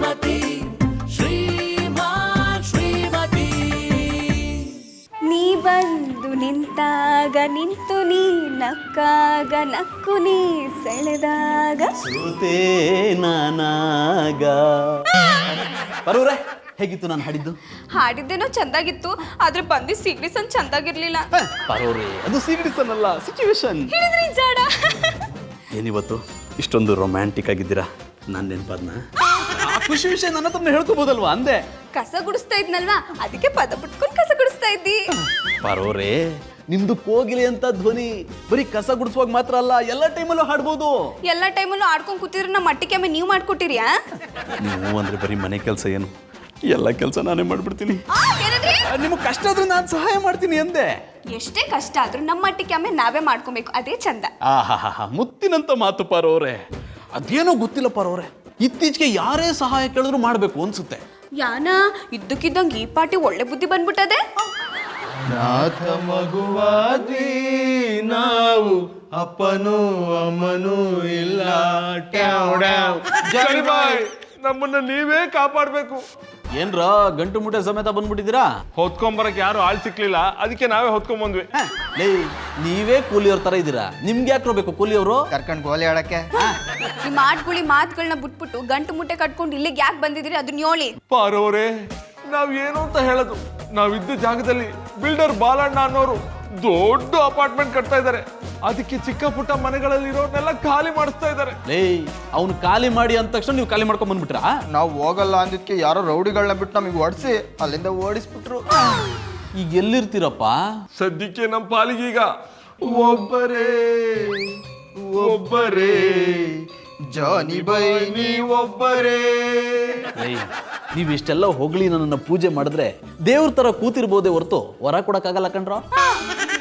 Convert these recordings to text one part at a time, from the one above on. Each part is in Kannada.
ಶ್ರೀಮತಿ ಶ್ರೀಮತಿ ನೀ ಬಂದು ನಿಂತಾಗ ನಿಂತು ನೀ ನಕ್ಕಾಗ ನಕ್ಕು ನೀ ಸೆಳೆದಾಗ ಸೂತೆ ನಾನಾಗ. ಬರೋರೆ ಹೇಗಿತ್ತು ನಾನು ಹಾಡಿದ್ದು? ಹಾಡಿದ್ದೇನೋ ಚಂದಾಗಿತ್ತು, ಆದ್ರೆ ಬಂದಿ ಸಿಗ್ಲಿಸನ್ ಚಂದಾಗಿರ್ಲಿಲ್ಲ. ಬರೋರೆ ಅದು ಸೀರಿಯಸ್ ಅಲ್ಲ, ಸಿಚುವೇಶನ್. ಹೇಳಿದ್ರಿ ಜಾಡ. ಏನಿವತ್ತು ಇಷ್ಟೊಂದು ರೊಮ್ಯಾಂಟಿಕ್ ಆಗಿದ್ದೀರಾ? ನಾನು ನೆನಪಾದ್ನ ಖುಷಿ ವಿಷಯ ನನ್ನ ಹತ್ರ ಹೇಳ್ಕೋಬೋದಲ್ವಾ ಅಂದೆ. ಕಸ ಗುಡಿಸ್ತಾ ಇದ್ನಲ್ವಾ, ಅದಕ್ಕೆ ಪದ ಬಿಟ್ಕೊಂಡು ಕಸ ಗುಡಿಸ್ತಾ ಇದ್ದಿ. ಬರೋರೆ ನಿಮ್ದು ಕೋಗಿಲೆ ಅಂತ ಧ್ವನಿ ಬರೀ ಕಸ ಗುಡಿಸುವಾಗ ಮಾತ್ರ ಅಲ್ಲ, ಎಲ್ಲ ಟೈಮಲ್ಲೂ ಹಾಡ್ಬೋದು. ಎಲ್ಲ ಟೈಮಲ್ಲೂ ಆಡ್ಕೊಂಡ್ ಕೂತಿದ್ರೆ ನಮ್ಮ ಮಟ್ಟಿಗೆ ಆಮೇಲೆ ನೀವು ಮಾಡ್ಕೊಟ್ಟಿರಿಯಾ? ನೀವು ಅಂದ್ರೆ ಬರೀ ಮನೆ ಕೆಲಸ ಏನು, ಎಲ್ಲ ಕೆಲಸ ನಾನೇ ಮಾಡ್ಬಿಡ್ತೀನಿ. ನಿಮಗೆ ಕಷ್ಟ ಆದ್ರೂ ನಾನು ಸಹಾಯ ಮಾಡ್ತೀನಿ ಅಂದೆ. ಎಷ್ಟೇ ಕಷ್ಟ ಆದ್ರೂ ನಮ್ಮ ಮಟ್ಟಿಗೆ ಆಮೇಲೆ ನಾವೇ ಮಾಡ್ಕೊಬೇಕು, ಅದೇ ಚಂದ. ಆಹಾ ಮುತ್ತಿನಂತ ಮಾತು ಪಾರೋರೆ. ಅದೇನೋ ಗೊತ್ತಿಲ್ಲ ಪಾರೋರೆ, ಇತ್ತೀಚೆಗೆ ಯಾರೇ ಸಹಾಯ ಕೇಳಿದ್ರು ಮಾಡ್ಬೇಕು ಅನ್ಸುತ್ತೆ. ಯಾನ ಇದ್ದಕ್ಕಿದ್ದಂಗೆ ಈ ಪಾಟಿ ಒಳ್ಳೆ ಬುದ್ಧಿ ಬಂದ್ಬಿಟ್ಟದೆ. ನಾಥ ಮಗುವಾದ್ವಿ ನಾವು, ಅಪ್ಪನೂ ಅಮ್ಮನೂ ಇಲ್ಲ. ಜಾನಿಬಾಯ್, ನಮ್ಮನ್ನ ನೀವೇ ಕಾಪಾಡ್ಬೇಕು. ಏನ್ರ ಗಂಟು ಮುಟ್ಟೆ ಸಮೇತ ಬಂದ್ಬಿಟ್ಟಿದ್ದೀರಾ? ಹೊತ್ಕೊಂಬರಕ್ ಯಾರು ಆಳ್ ಸಿಕ್ಲಿಲ್ಲ, ಅದಕ್ಕೆ ನಾವೇ ಹೊತ್ಕೊಂಬಂದ್ವಿ. ಲೇ ನೀವೇ ಕೂಲಿಯವ್ರ ತರ ಇದ್ದೀರಾ, ನಿಮ್ಗೆ ಯಾಕೆ ಬೇಕು ಕೂಲಿಯವರು? ಕರ್ಕೊಂಡು ಗೋಲಿ ಆಡಕ್ಕೆ. ಈ ಮಾತುಗಳನ್ನ ಬಿಟ್ಬಿಟ್ಟು ಗಂಟು ಮುಟ್ಟೆ ಕಟ್ಕೊಂಡು ಇಲ್ಲಿಗೆ ಯಾಕೆ ಬಂದಿದ್ದೀರಿ ಅದನ್ನ ಹೇಳಿ. ಪಾರವ್ರೆ, ನಾವ್ ಏನು ಅಂತ ಹೇಳೋದು, ನಾವಿದ್ದ ಜಾಗದಲ್ಲಿ ಬಿಲ್ಡರ್ ಬಾಲಣ್ಣ ಅನ್ನೋರು ದೊಡ್ಡ ಅಪಾರ್ಟ್ಮೆಂಟ್ ಕಟ್ತಾ ಇದ್ದಾರೆ. ಅದಕ್ಕೆ ಚಿಕ್ಕ ಪುಟ್ಟ ಮನೆಗಳಲ್ಲಿರೋನೆಲ್ಲ ಖಾಲಿ ಮಾಡಿಸ್ತಾ ಇದ್ದಾರೆ. ಲೇ ಅವ್ನು ಖಾಲಿ ಮಾಡಿ ಅಂದ ತಕ್ಷಣ ನೀವು ಖಾಲಿ ಮಾಡ್ಕೊಂಡ್ ಬಂದ್ಬಿಟ್ರಾ? ನಾವು ಹೋಗಲ್ಲ ಅಂದಿದ್ಕೆ ಯಾರೋ ರೌಡಿಗಳನ್ನ ಬಿಟ್ಟು ನಮಗೆ ಓಡಿಸಿ ಅಲ್ಲಿಂದ ಓಡಿಸ್ಬಿಟ್ರು. ಈಗ ಎಲ್ಲಿರ್ತೀರಪ್ಪ? ಸದ್ಯಕ್ಕೆ ನಮ್ಮ ಪಾಲಿಗೀಗ ಒಬ್ಬರೇ ಒಬ್ಬರೇ ಜಾನಿ ಬೈ ನೀವೊಬ್ಬರೇ. ಲೇ ನೀವು ಇಷ್ಟೆಲ್ಲ ಹೊಗಳಿ ನನ್ನನ್ನು ಪೂಜೆ ಮಾಡಿದ್ರೆ ದೇವ್ರ ತರ ಕೂತಿರ್ಬೋದೇ ಹೊರತು ಹೊರ ಕೊಡಕ್ಕಾಗಲ್ಲ ಕಣ್ರೋ.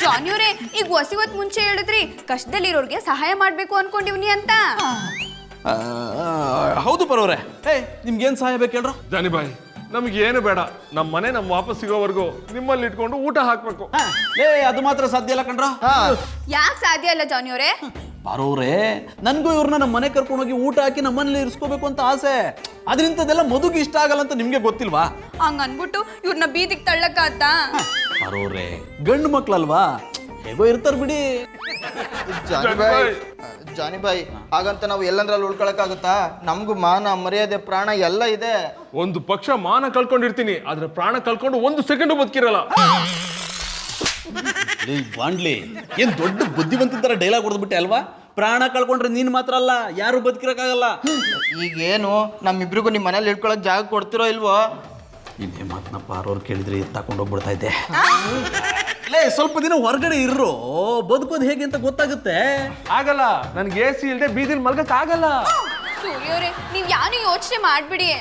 ಜಾನಿಯವರೇ, ಈಗ ಹೊಸಿವತ್ ಮುಂಚೆ ಹೇಳಿದ್ರಿ ಕಷ್ಟದಲ್ಲಿರೋರ್ಗೆ ಸಹಾಯ ಮಾಡ್ಬೇಕು ಅನ್ಕೊಂಡಿವ್ನಿ ಅಂತ. ಹೌದು ಬರೋರೆ. ನಿಮ್ಗೇನ್ ಸಹಾಯ ಬೇಕು ಹೇಳ್ರೋ? ಜಾನಿಬಾಯ್, ನಮ್ಗೆ ಏನು ಬೇಡ, ನಮ್ಮ ಮನೆ ನಮ್ ವಾಪಸ್ ಸಿಗೋವರೆಗೂ ನಿಮ್ಮಲ್ಲಿ ಇಟ್ಕೊಂಡು ಊಟ ಹಾಕ್ಬೇಕು. ಲೇ ಅದು ಮಾತ್ರ ಸಾಧ್ಯ ಇಲ್ಲ ಕಣ್ರೋ. ಯಾಕೆ ಸಾಧ್ಯ ಇಲ್ಲ ಜಾನಿಯವರೇ? ಬರೋರೆ ನನ್ಗೂ ಇವ್ರನ್ನ ನಮ್ಮ ಮನೆ ಕರ್ಕೊಂಡು ಹೋಗಿ ಊಟ ಹಾಕಿ ನಮ್ಮನೇಲಿ ಇರಿಸ್ಕೋಬೇಕು ಅಂತ ಆಸೆ. ಅದ್ರಿಂತದೆಲ್ಲ ಮದುಗೆ ಇಷ್ಟ ಆಗಲ್ಲ ಅಂತ ನಿಮ್ಗೆ ಗೊತ್ತಿಲ್ವಾ? ಹಂಗ ಅನ್ಬಿಟ್ಟು ಇವ್ರನ್ನ ಬೀದಿಗೆ ತಳ್ಳಕ್ಕಾತ? ಬರೋರೆ ಗಂಡು ಮಕ್ಳಲ್ವಾ, ಹೇಗೋ ಇರ್ತಾರ ಬಿಡಿ. ಜಾನಿಬಾಯಿ ಹಾಗಂತ ನಾವು ಎಲ್ಲಂದ್ರಲ್ಲಿ ಉಳ್ಕೊಳಕ್ಕಾಗುತ್ತಾ? ನಮ್ಗೂ ಮಾನ ಮರ್ಯಾದೆ ಪ್ರಾಣ ಎಲ್ಲ ಇದೆ. ಒಂದು ಪಕ್ಷ ಮಾನ ಕಳ್ಕೊಂಡಿರ್ತೀನಿ, ಆದ್ರೆ ಪ್ರಾಣ ಕಳ್ಕೊಂಡು ಒಂದು ಸೆಕೆಂಡ್ ಬದುಕಿರಲ್ಲ. ಬಾಂಡ್ಲಿ ಏನ್ ದೊಡ್ಡ ಬುದ್ಧಿವಂತ ತರ ಡೈಲಾಗ್ ಹೊಡೆದ್ಬಿಟ್ಟೆ ಅಲ್ವಾ? ಪ್ರಾಣ ಕಳ್ಕೊಂಡ್ರೆ ನೀನ್ ಮಾತ್ರ ಅಲ್ಲ, ಯಾರು ಬದುಕಿರಕ್ಕಾಗಲ್ಲ. ಈಗೇನು ನಮ್ಮಿಬ್ರಿಗೂ ನಿಮ್ಮ ಮನೇಲಿ ಇಟ್ಕೊಳಕ್ ಜಾಗ ಕೊಡ್ತಿರೋ ಇಲ್ವೋ? ಇದೇ ಮಾತನಪ್ಪ ಅವ್ರು ಕೇಳಿದ್ರೆ ತಗೊಂಡು ಹೋಗ್ಬಿಡ್ತಾ ಇದ್ದೆ. ಲೇ ಸ್ವಲ್ಪ ದಿನ ಹೊರಗಡೆ ಇರ್ರೋ, ಬದುಕೋದು ಹೇಗೆ ಅಂತ ಗೊತ್ತಾಗುತ್ತೆ. ಆಗಲ್ಲ, ನನ್ಗೆ AC ಇಲ್ದೆ ಬೀದಿಲ್ ಮಲ್ಗಕ್ ಆಗಲ್ಲ. ಸೂರ್ಯವ್ರೆ, ನೀವ್ ಯಾರು ಯೋಚನೆ ಮಾಡ್ಬಿಡಿ.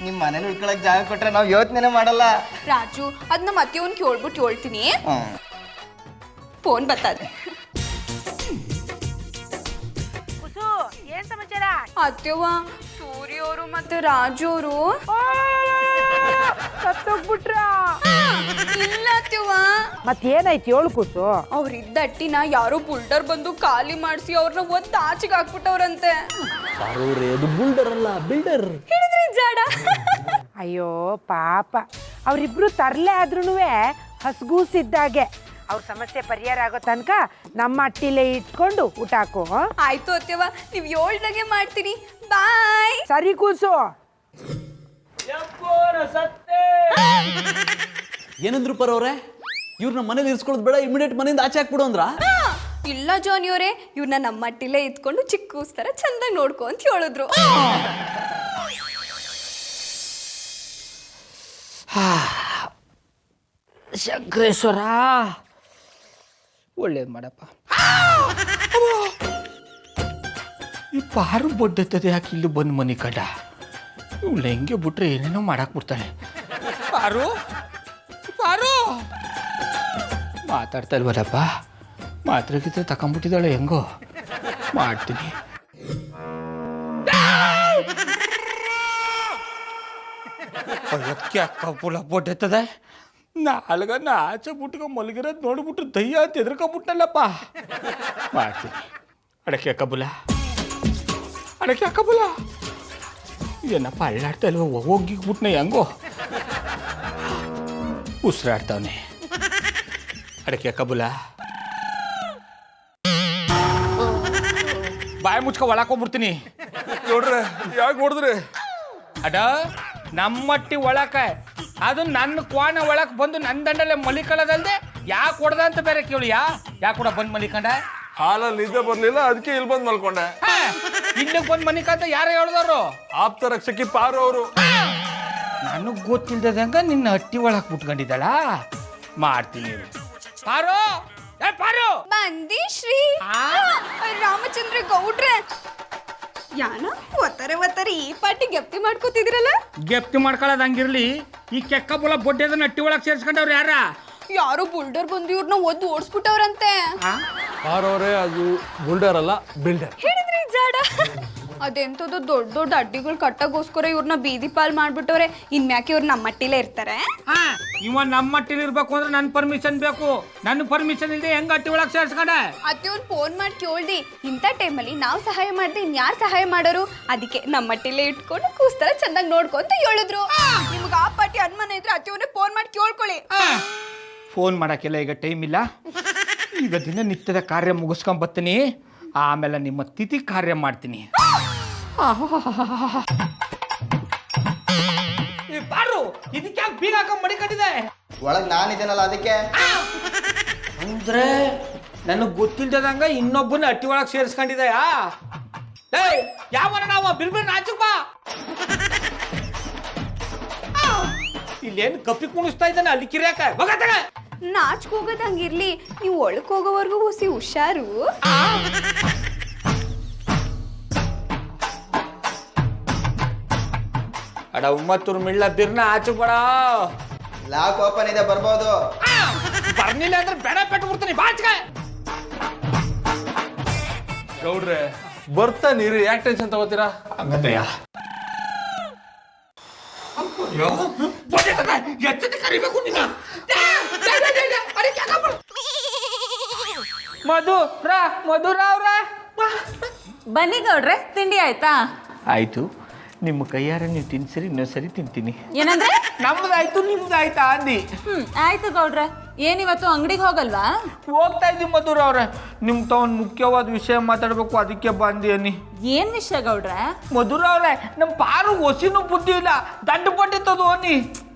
ನಿಮ್ಮ ಮನೇಲಿ ಇಟ್ಕೊಳಕ್ ಜಾಗ ಕೊಟ್ರೆ ನಾವು ಯೋಚನೆ ಮಾಡಲ್ಲ. ರಾಜು ಅದನ್ನ ಮತ್ತೆ ಅವ್ನ್ ಕೇಳ್ಬಿಟ್ಟು ಹೇಳ್ತೀನಿ. ಫೋನ್ ಬರ್ತದೆ. ಏನ್ ಸಮಾಚಾರ? ಅತ್ತೆವ್ವ, ಸೂರ್ಯವರು ಮತ್ತೆ ರಾಜು ಅವರು ಸತ್ತೋಗ್ಬಿಟ್ರ? ಇಲ್ಲ ಅತ್ತೆವ್ವ. ಮತ್ತೇನಾಯ್ತು ಹೇಳು ಕೂಸು. ಅವ್ರಿದ್ದ ಅಟ್ಟಿನ ಯಾರೋ ಬುಲ್ಡರ್ ಬಂದು ಖಾಲಿ ಮಾಡಿಸಿ ಅವ್ರನ್ನ ಒಂದ್ ಆಚೆಗೆ ಹಾಕ್ಬಿಟ್ಟವ್ರಂತೆ. ಅದು ಬುಲ್ಡರ್ ಅಲ್ಲ, ಬಿಲ್ಡರ್. ಹೇಳಿದ್ರಿ ಜಾಡ. ಅಯ್ಯೋ ಪಾಪ, ಅವ್ರಿಬ್ರು ತರ್ಲೆ ಆದ್ರೂ ಹಸ್ಗೂಸಿದ್ದಾಗೆ. ಅವ್ರ ಸಮಸ್ಯೆ ಪರಿಹಾರ ಆಗೋ ತನಕ ನಮ್ಮ ಅಟ್ಟಿಲೆ ಇಟ್ಕೊಂಡು ಊಟ ಹಾಕು. ಆಯ್ತು ಅತ್ತೆವ್ವ, ನೀವ್ ಹೇಳ್ದಾಗೆ ಮಾಡ್ತೀನಿ. ಬಾಯ್. ಸರಿ ಕೂಸು. ಏನಂದ್ರು ಪರವ್ರೆ? ಇವ್ರನ್ನ ಮನೇಲಿ ಇರಿಸ್ಕೊಳ್ಳೋದು ಬೇಡ, ಇಮಿಡಿಯೇಟ್ ಮನೆಯಿಂದ ಆಚೆ ಹಾಕ್ಬಿಡು ಅಂದ್ರ? ಇಲ್ಲ ಜಾನಿಯವರೇ, ಇವ್ರನ್ನ ನಮ್ಮ ಮಟ್ಟಿಲೇ ಇದ್ಕೊಂಡು ಚಿಕ್ಕೂಸ್ತರ ಚಂದಾಗಿ ನೋಡ್ಕೊ ಅಂತ ಹೇಳಿದ್ರು. ಶಂಕರೇಶ್ವರ ಒಳ್ಳೇದು ಮಾಡಪ್ಪ. ಈ ಪಾರು ಬೊಡ್ಡತ್ತದೆ ಯಾಕೆ ಇಲ್ಲಿ ಬಂದು ಮನೆ ಕಡ? ಇವಳು ಹೆಂಗೆ ಬಿಟ್ರೆ ಏನೇನೋ ಮಾಡಕ್ ಬಿಡ್ತಾಳೆ. ಪಾರು ಪಾರು ಮಾತಾಡ್ತಾ ಇಲ್ವಲ್ಲಪ್ಪ, ಮಾತ್ರಕ್ಕಿದ್ರೆ ತಕೊಂಬಿಟ್ಟಿದ್ದಾಳೆ. ಹೆಂಗೋ ಮಾಡ್ತೀನಿ. ಅದಕ್ಕೆ ಅಕ್ಕ ಪುಳ ಬೊಡ್ಡತ್ತದೆ. ನಾಲ್ಗನ್ನ ಆಚೆ ಬಿಟ್ಕೊ ಮಲಗಿರೋದು ನೋಡ್ಬಿಟ್ಟು ದಯ್ಯ ಅಂತ ಎದ್ರಕೊಂಬಿಟ್ಟಲ್ಲಪ್ಪ. ಮಾಡ್ತೀನಿ. ಅಡಕೆ ಕಬುಲ, ಅಡಕೆ ಕಬುಲ. ಏನಪ್ಪ ಅಳ್ಳಾಡ್ತಾ ಇಲ್ವ ಹೋಗಿಬಿಟ್ನೆ ಹೆಂಗೋ ಉಸಿರಾಡ್ತಾವನೆ ಅಡಕೆ ಕಬುಲ ಬಾಯಿ ಮುಚ್ಕೊ ಒಳಕೋಗ್ಬಿಡ್ತೀನಿ ನೋಡ್ರೆ ಯಾಕೆ ಹೊಡೆದ್ರಿ ಅಡ ನಮ್ಮಟ್ಟಿ ಒಳಕ ಅದು ನನ್ನ ಕ್ವಾಣ ಒಳಕ್ ಬಂದು ನನ್ನ ದಂಡಲ್ಲೇ ಮಲಿಕಳದಲ್ದೆ ಯಾಕೆ ಹೊಡೆದ ಅಂತ ಬೇರೆ ಕೇಳಿಯಾ ಯಾಕೆ ಕೂಡ ಬಂದು ಮಲಿಕಂಡ ಹಾಲಲ್ಲಿ ನಿದ್ದೆ ಬರ್ಲಿಲ್ಲ ಅದಕ್ಕೆ ಇಲ್ಲಿ ಬಂದು ಮಲ್ಕೊಂಡೆ ಇಲ್ಲಿಗೆ ಬಂದು ಮಲಿಕಂತ ಯಾರು ಹೇಳ್ದವ್ರು ಆಪ್ತ ರಕ್ಷಕಿ ಪಾರು ಅವರು ನನಗೆ ಗೊತ್ತಿಲ್ದಂಗ ನಿನ್ನ ಹಟ್ಟಿ ಒಳಗೆ ಬಿಟ್ಕೊಂಡಿದ್ದಾಳ ಮಾಡ್ತೀನಿ ಇರು. ಪಾರು ಏ ಪಾರು ಬಂದಿ ಶ್ರೀ ರಾಮಚಂದ್ರ ಗೌಡ್ರೆ ಯಾನ ಒತ್ತಾರೆ ಈ ಪಾಟಿ ಗೆಪ್ತಿ ಮಾಡ್ಕೋತಿದ್ರಲ್ಲ. ಗೆಪ್ತಿ ಮಾಡ್ಕೊಳ್ಳೋದು ಹಂಗಿರ್ಲಿ ಈ ಕೆಕ್ಕ ಬುಲ ಬೊಡ್ಡೆದನ್ನ ಹಟ್ಟಿ ಒಳಗೆ ಸೇರ್ಸ್ಕೊಂಡವ್ರು ಯಾರ ಯಾರು ಬುಲ್ಡರ್ ಬಂದು ಇವ್ರನ್ನ ಒದ್ದು ಓಡಿಸ್ಬಿಟ್ಟವ್ರಂತೆ. ಪಾರು ಅವರೇ ಅದು ಬುಲ್ಡರ್ ಅಲ್ಲ ಬಿಲ್ಡರ್. ಹೇಳಿದ್ರಿ ಜಾಡ ಅದೆಂತದ್ದು ದೊಡ್ಡ ದೊಡ್ಡ ಅಡ್ಡಿಗಳು ಕಟ್ಟಗೋಸ್ಕರ ಇವ್ರನ್ನ ಬೀದಿ ಪಾಲ್ ಮಾಡ್ಬಿಟ್ಟವ್ರೆ. ಇನ್ಮ್ಯಾಕೆ ಇವ್ರು ನಮ್ಮ ಮಟ್ಟಿಲೇ ಇರ್ತಾರೆ. ಇವ ನಮ್ಮ ಮಟ್ಟಿಲಿ ಇರ್ಬೇಕು ಅಂದ್ರೆ ನನ್ನ ಪರ್ಮಿಷನ್ ಬೇಕು. ನನ್ನ ಪರ್ಮಿಷನ್ ಇಲ್ಲದೆ ಹೆಂಗ್ ಹಟ್ಟಿ ಒಳಗೆ ಸೇರ್ಸ್ಕೊಂಡೆ ಅತ್ತಿಯವ್ರು ಫೋನ್ ಮಾಡಿ ಕೇಳ್ದಿ ಇಂಥ ಟೈಮಲ್ಲಿ ನಾವು ಸಹಾಯ ಮಾಡ್ದೆ ಇನ್ಯಾರು ಸಹಾಯ ಮಾಡೋರು, ಅದಕ್ಕೆ ನಮ್ಮ ಮಟ್ಟಿಲೇ ಇಟ್ಕೊಂಡು ಕೂಸ್ತರ ಚೆನ್ನಾಗಿ ನೋಡ್ಕೊಂತ ಹೇಳಿದ್ರು. ನಿಮ್ಗೆ ಆ ಪಾಟಿ ಅನುಮಾನ ಇದ್ರೆ ಅತ್ತಿಯವ್ರನ್ನೇ ಫೋನ್ ಮಾಡಿ ಕೇಳ್ಕೊಳ್ಳಿ. ಫೋನ್ ಮಾಡೋಕ್ಕೆಲ್ಲ ಈಗ ಟೈಮ್ ಇಲ್ಲ. ಈಗ ದಿನನಿತ್ಯದ ಕಾರ್ಯ ಮುಗಿಸ್ಕೊಂಡ್ ಬರ್ತೀನಿ, ಆಮೇಲೆ ನಿಮ್ಮ ತಿಥಿ ಕಾರ್ಯ ಮಾಡ್ತೀನಿ. ಬಾರು ಇದಕ್ಕೆ ಯಾಕೆ ಬೀಗ ಹಾಕೊಂಡ್ ಮಡಿಕೊಂಡಿದೆ ಒಳಗ್ ನಾನಿದ್ದೇನಲ್ಲ ಅದಕ್ಕೆ. ಅಂದ್ರೆ ನನಗೆ ಗೊತ್ತಿಲ್ದಂಗ ಇನ್ನೊಬ್ಬನ ಹಟ್ಟಿ ಒಳಗೆ ಸೇರಿಸ್ಕೊಂಡಿದೆಯಾ? ಏಯ್ ಯಾವನ ನಾವು ಬಿರ್ಬಿರ್ ನಾಚಕ್ ಬಾ. ಇಲ್ಲೇನು ಕಪ್ಪಿ ಕುಣಿಸ್ತಾ ಇದ್ದಾನೆ ಅಲ್ಲಿ ಕಿರಿಯಾಕ ಹೋಗತ್ತಾಗ. ನಾಚ್ಕ ಹೋಗೋದ್ ಹಂಗಿರ್ಲಿ, ನೀವು ಒಳಕ್ ಹೋಗೋವರೆಗೂ ಹುಸಿ ಹುಷಾರು. ಅಡ ಉಮ್ಮತ್ತೂರು ಮಿಳ್ಳ ಬಿರ್ನ ಆಚು ಬಡ ಲಾಕ್ ಓಪನ್ ಇದೆ, ಬರ್ಬೋದು. ಬರ್ನಿಲ್ಲ ಅಂದ್ರೆ ಬೆಡ ಪೆಟ್ಟು ಬಿಡ್ತೀನಿ ಬಾಚ್ಕ. ಗೌಡ್ರೆ ಬರ್ತಾ ನೀರು ಯಾಕೆ ಟೆನ್ಷನ್ ತಗೋತೀರಾ? ಹಂಗಂದಯ್ಯ ಕರಿಬೇಕು ನಿನ್ನ. ಮಧುರ ಅವ್ರ ಬನ್ನಿ ಗೌಡ್ರೆ, ತಿಂಡಿ ಆಯ್ತಾ? ಆಯ್ತು, ನಿಮ್ಮ ಕೈಯಾರ ನೀವು ತಿನ್ಸಿರಿ ಇನ್ನೊಂದ್ಸರಿ ತಿಂತೀನಿ. ಏನಂದ್ರೆ? ನಮ್ದಾಯ್ತು ನಿಮ್ದಾಯ್ತಾ ಅಂದಿ. ಆಯ್ತು ಗೌಡ್ರೆ. ಏನಿವತ್ತು ಅಂಗಡಿಗೆ ಹೋಗಲ್ವಾ? ಹೋಗ್ತಾ ಇದ್ದೀವಿ ಮಧುರ ಅವ್ರೆ, ನಿಮ್ ಒಂದು ಮುಖ್ಯವಾದ ವಿಷಯ ಮಾತಾಡ್ಬೇಕು, ಅದಕ್ಕೆ ಬಂದಿ ಅನ್ನಿ. ಏನ್ ವಿಷಯ ಗೌಡ್ರೆ? ಮಧುರ ಅವ್ರೆ, ನಮ್ಮ ಪಾರು ಹೊಸಿನೂ ಬುದ್ಧಿ ಇಲ್ಲ, ದಂಡ ಪಟ್ಟಿತ್ತದು ಅನ್ನಿ.